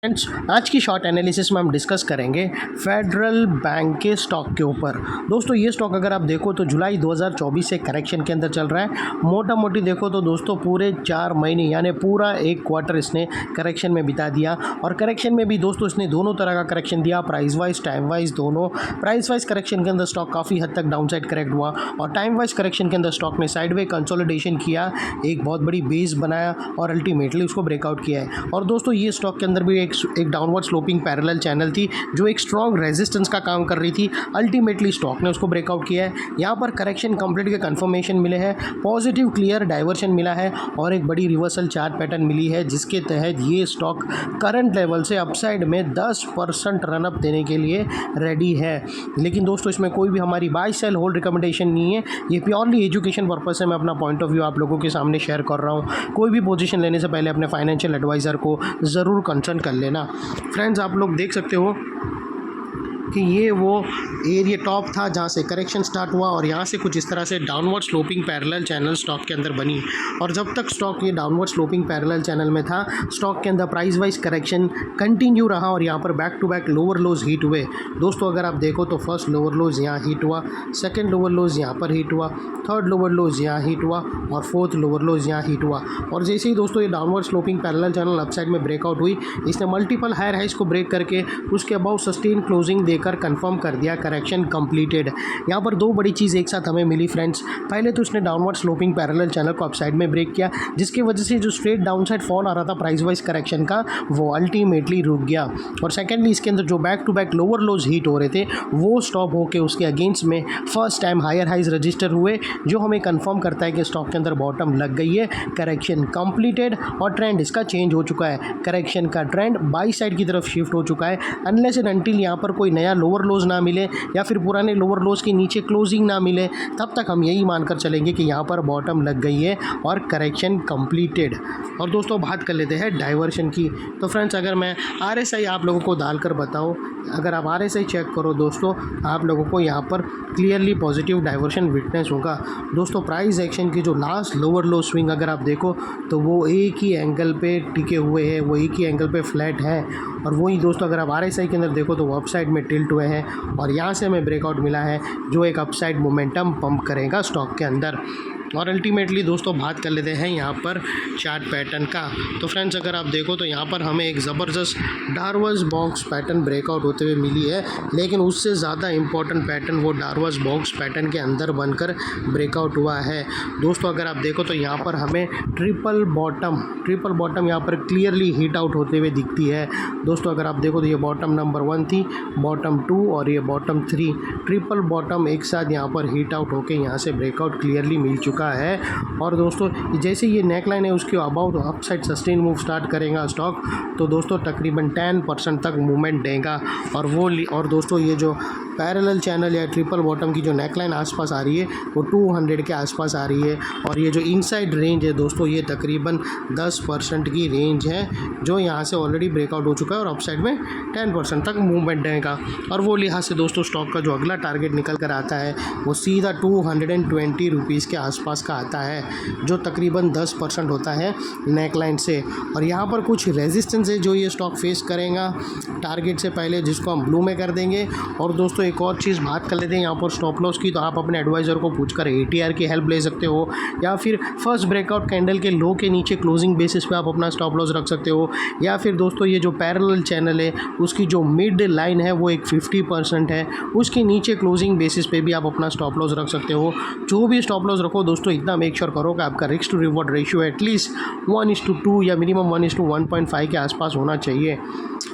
Friends, आज की short analysis में हम डिस्कस करेंगे फेडरल बैंक के स्टॉक के ऊपर। दोस्तों ये स्टॉक अगर आप देखो तो जुलाई 2024 से करेक्शन के अंदर चल रहा है। मोटा मोटी देखो तो दोस्तों पूरे 4 महीने यानी पूरा एक क्वार्टर इसने करेक्शन में बिता दिया। और करेक्शन में भी दोस्तों इसने दोनों तरह का करेक्शन दिया, प्राइस वाइज टाइम वाइज दोनों। प्राइस वाइज करेक्शन के अंदर स्टॉक काफ़ी हद तक डाउन साइड करेक्ट हुआ और टाइम वाइज करेक्शन के अंदर स्टॉक ने साइडवे कंसोलिडेशन किया, एक बहुत बड़ी बेस बनाया और अल्टीमेटली उसको ब्रेकआउट किया है। और दोस्तों ये स्टॉक के अंदर भी एक डाउनवर्ड स्लोपिंग पैरेलल चैनल थी जो एक स्ट्रॉन्ग रेजिस्टेंस का काम कर रही थी। अल्टीमेटली स्टॉक ने उसको ब्रेकआउट किया है। यहाँ पर करेक्शन कंप्लीट के कंफर्मेशन मिले हैं, पॉजिटिव क्लियर डाइवर्शन मिला है और एक बड़ी रिवर्सल चार्ट पैटर्न मिली है जिसके तहत ये स्टॉक करंट लेवल से अपसाइड में 10% रनअप देने के लिए रेडी है। लेकिन दोस्तों इसमें कोई भी हमारी बाय सेल होल्ड रिकमेंडेशन नहीं है, ये प्योरली एजुकेशन पर्पस से मैं अपना पॉइंट ऑफ व्यू आप लोगों के सामने शेयर कर रहा हूँ। कोई भी पोजीशन लेने से पहले अपने फाइनेंशियल एडवाइज़र को ज़रूर कंसल्ट कर लेना। फ्रेंड्स आप लोग देख सकते हो कि ये वो एरिया टॉप था जहाँ से करेक्शन स्टार्ट हुआ और यहाँ से कुछ इस तरह से downward sloping parallel channel stock के अंदर बनी। और जब तक स्टॉक ये डाउनवर्ड स्लोपिंग पैरेलल चैनल में था, स्टॉक के अंदर प्राइस वाइज करेक्शन कंटिन्यू रहा और यहाँ पर back to back lower lows hit हुए। दोस्तों अगर आप देखो तो फर्स्ट लोअर लोज यहाँ हीट हुआ, सेकेंड लोअर लोज यहाँ पर हीट हुआ, थर्ड लोअर लोज यहाँ हीट हुआ और फोर्थ लोअर लोज यहाँ हीट हुआ। और जैसे ही दोस्तों ये downward sloping parallel channel upside में ब्रेकआउट हुई, इसने मल्टीपल हायर हाइज को ब्रेक करके उसके अबाउट सस्टेन क्लोजिंग देकर कंफर्म कर दिया करेक्शन कंप्लीटेड। यहाँ पर दो बड़ी चीज़ एक साथ हमें मिली फ्रेंड्स। पहले तो इसने डाउनवर्ड स्लोपिंग पैरेलल चैनल को अपसाइड में ब्रेक किया जिसकी वजह से जो स्ट्रेट डाउनसाइड फॉल आ रहा था प्राइस वाइज करेक्शन का वो अल्टीमेटली रुक गया। और सेकेंडली इसके अंदर जो back to back lower lows hit हो रहे थे वो स्टॉप होकर उसके अगेंस्ट में first time higher highs register हुए, जो हमें कंफर्म करता है कि स्टॉक के अंदर बॉटम लग गई है, करेक्शन कंप्लीटेड और ट्रेंड इसका चेंज हो चुका है। करेक्शन का ट्रेंड बाई साइड की तरफ शिफ्ट हो चुका है। अनलेस एंड अनटिल यहाँ पर कोई नया लोअर लोज ना मिले या फिर पुराने लोअर लोज के नीचे क्लोजिंग ना मिले, तब तक हम यही मानकर चलेंगे कि यहाँ पर बॉटम लग गई है और करेक्शन कंप्लीटेड। और दोस्तों बात कर लेते हैं डाइवर्शन की। तो फ्रेंड्स अगर मैं RSI आप लोगों को डालकर बताऊँ, अगर आप RSI चेक करो दोस्तों, आप लोगों को यहाँ पर क्लियरली पॉजिटिव डाइवर्शन विटनेस होगा। दोस्तों प्राइस एक्शन की जो लास्ट लोअर लो स्विंग अगर आप देखो तो वो एक ही एंगल पे टिके हुए हैं, वो एक ही एंगल पे फ्लैट है। और वही दोस्तों अगर आप RSI के अंदर देखो तो वो अपसाइड में टिल्ट हुए हैं और यहाँ से हमें ब्रेकआउट मिला है जो एक अपसाइड मोमेंटम पंप करेगा स्टॉक के अंदर। और अल्टीमेटली दोस्तों बात कर लेते हैं यहाँ पर चार्ट पैटर्न का। तो फ्रेंड्स अगर आप देखो तो यहाँ पर हमें एक ज़बरदस्त डार्वर्स बॉक्स पैटर्न ब्रेकआउट होते हुए मिली है, लेकिन उससे ज़्यादा इम्पॉर्टेंट पैटर्न वो डार्वर्स बॉक्स पैटर्न के अंदर बनकर ब्रेकआउट हुआ है। दोस्तों अगर आप देखो तो यहाँ पर हमें ट्रिपल बॉटम यहाँ पर क्लियरली हिट आउट होते हुए दिखती है। दोस्तों अगर आप देखो तो ये बॉटम नंबर 1 थी, बॉटम 2 और ये बॉटम 3, ट्रिपल बॉटम एक साथ यहाँ पर हिट आउट होकर यहाँ से ब्रेकआउट क्लियरली मिल चुका है। और दोस्तों जैसे ये नेकलाइन है उसके about upside sustain move start करेगा स्टॉक, तो दोस्तों तकरीबन 10% तक मूवमेंट देगा। और दोस्तों ये जो पैरेलल चैनल या ट्रिपल बॉटम की जो नेकलाइन आसपास आ रही है वो 200 के आसपास आ रही है। और ये जो इनसाइड रेंज है दोस्तों ये तकरीबन 10% की रेंज है जो यहाँ से ऑलरेडी ब्रेकआउट हो चुका है और अपसाइड में 10% तक मूवमेंट देगा। और वो लिहाज से दोस्तों स्टॉक का जो अगला टारगेट निकल कर आता है वो सीधा 220 रुपीज़ के आसपास का आता है, जो तकरीबन 10% होता है नेकलाइन से। और यहाँ पर कुछ रेजिस्टेंस है जो ये स्टॉक फेस करेगा टारगेट से पहले, जिसको हम ब्लू में कर देंगे। और दोस्तों एक और चीज़ बात कर लेते हैं यहाँ पर स्टॉप लॉस की। तो आप अपने एडवाइज़र को पूछकर ATR की हेल्प ले सकते हो या फिर फर्स्ट ब्रेकआउट कैंडल के लो के नीचे क्लोजिंग बेसिस पे आप अपना स्टॉप लॉस रख सकते हो। या फिर दोस्तों ये जो पैरेलल चैनल है उसकी जो मिड लाइन है वो एक 50% है, उसके नीचे क्लोजिंग बेसिस पे भी आप अपना स्टॉप लॉस रख सकते हो। जो भी स्टॉप लॉस रखो दोस्तों इतना मेक श्योर करो कि आपका risk to reward ratio at least 1:2 या मिनिमम 1:1.5 के आसपास होना चाहिए।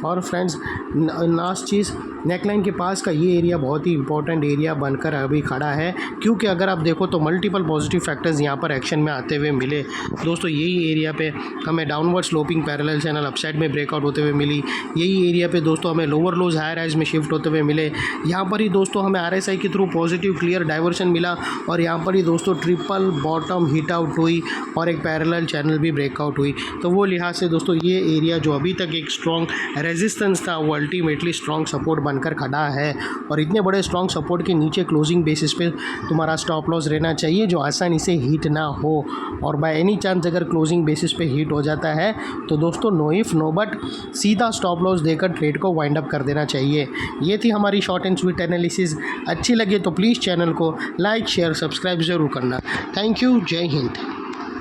और फ्रेंड्स लास्ट चीज़, नेकलाइन के पास का ये एरिया बहुत ही इंपॉर्टेंट एरिया बनकर अभी खड़ा है, क्योंकि अगर आप देखो तो मल्टीपल पॉजिटिव फैक्टर्स यहाँ पर एक्शन में आते हुए मिले। दोस्तों यही एरिया पे हमें downward sloping parallel channel upside में ब्रेकआउट होते हुए मिली, यही एरिया पे दोस्तों हमें लोअर लोज हायर हाइज में शिफ्ट होते हुए मिले। यहाँ पर ही दोस्तों हमें RSI के थ्रू पॉजिटिव क्लियर डाइवर्शन मिला और यहाँ पर ही दोस्तों ट्रिपल बॉटम हिट आउट हुई और एक पैरेलल चैनल भी ब्रेकआउट हुई। तो वो लिहाज से दोस्तों ये एरिया जो अभी तक एक स्ट्रॉन्ग रेजिस्टेंस था वो अल्टीमेटली स्ट्रॉन्ग सपोर्ट बनकर खड़ा है। और इतने बड़े स्ट्रॉन्ग सपोर्ट के नीचे क्लोजिंग बेसिस पे तुम्हारा स्टॉप लॉस रहना चाहिए जो आसानी से हिट ना हो। और बाय एनी चांस अगर क्लोजिंग बेसिस पे हिट हो जाता है तो दोस्तों नो इफ नो बट सीधा स्टॉप लॉस देकर ट्रेड को वाइंड अप कर देना चाहिए। ये थी हमारी शॉर्ट एंड स्वीट एनालिसिस। अच्छी लगे तो प्लीज़ चैनल को लाइक शेयर सब्सक्राइब ज़रूर करना। Thank you. जय हिंद।